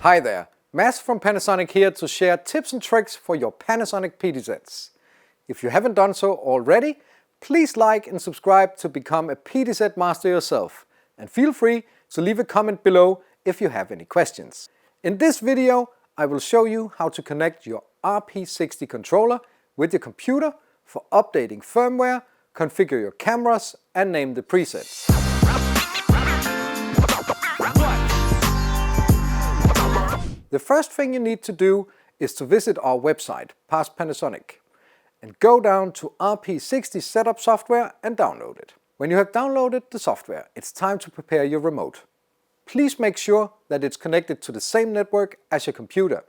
Hi there, Mads from Panasonic here to share tips and tricks for your Panasonic PD sets. If you haven't done so already, please like and subscribe to become a PD set master yourself, and feel free to leave a comment below if you have any questions. In this video, I will show you how to connect your RP60 controller with your computer for updating firmware, configure your cameras and name the presets. The first thing you need to do is to visit our website, Past Panasonic, and go down to RP60 Setup Software and download it. When you have downloaded the software, it's time to prepare your remote. Please make sure that it's connected to the same network as your computer.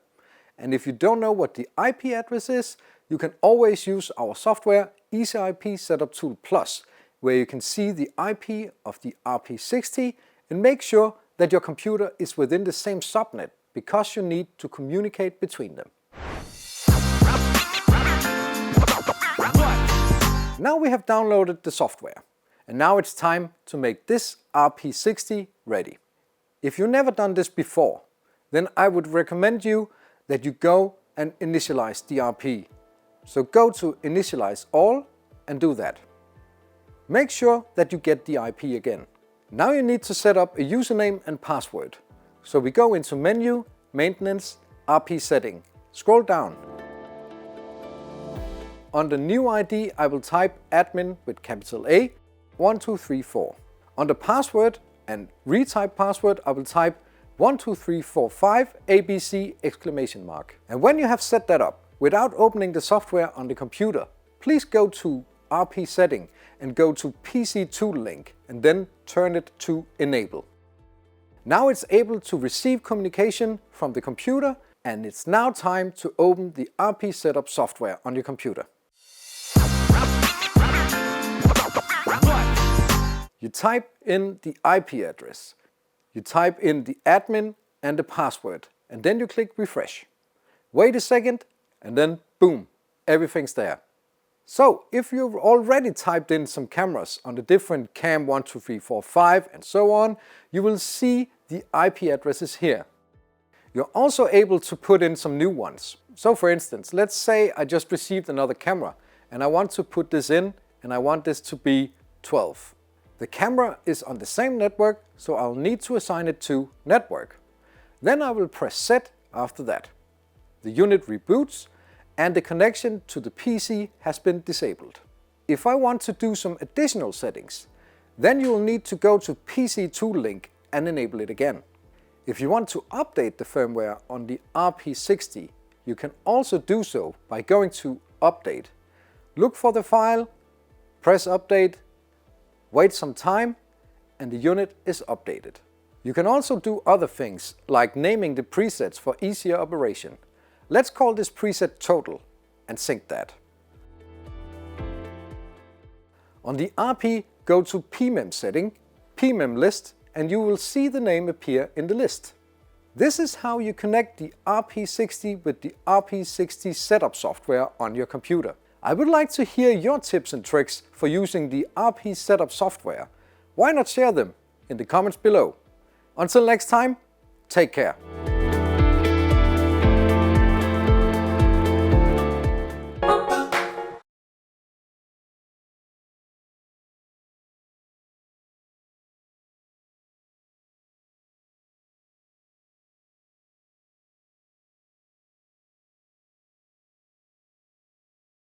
And if you don't know what the IP address is, you can always use our software Easy IP Setup Tool Plus, where you can see the IP of the RP60 and make sure that your computer is within the same subnet, because you need to communicate between them. Now we have downloaded the software, and now it's time to make this RP60 ready. If you've never done this before, then I would recommend you that you go and initialize the RP. So go to Initialize All and do that. Make sure that you get the IP again. Now you need to set up a username and password. So we go into Menu, Maintenance, RP Setting. Scroll down. Under New ID, I will type admin with capital A, 1234. Under Password and Retype Password, I will type 12345 ABC exclamation mark. And when you have set that up, without opening the software on the computer, please go to RP Setting and go to PC Tool Link and then turn it to Enable. Now it's able to receive communication from the computer, and it's now time to open the RP Setup software on your computer. You type in the IP address, you type in the admin and the password, and then you click refresh. Wait a second, and then boom, everything's there. So if you've already typed in some cameras on the different cam 1, 2, 3, 4, 5 and so on, you will see the IP addresses here. You're also able to put in some new ones. So for instance, let's say I just received another camera and I want to put this in, and I want this to be 12. The camera is on the same network, so I'll need to assign it to network. Then I will press set after that. The unit reboots and the connection to the PC has been disabled. If I want to do some additional settings, then you will need to go to PC Tool Link and enable it again. If you want to update the firmware on the RP60, you can also do so by going to Update. Look for the file, press Update, wait some time, and the unit is updated. You can also do other things, like naming the presets for easier operation. Let's call this preset Total and sync that. On the RP, go to PMEM setting, PMEM list, and you will see the name appear in the list. This is how you connect the RP60 with the RP60 setup software on your computer. I would like to hear your tips and tricks for using the RP setup software. Why not share them in the comments below? Until next time, take care.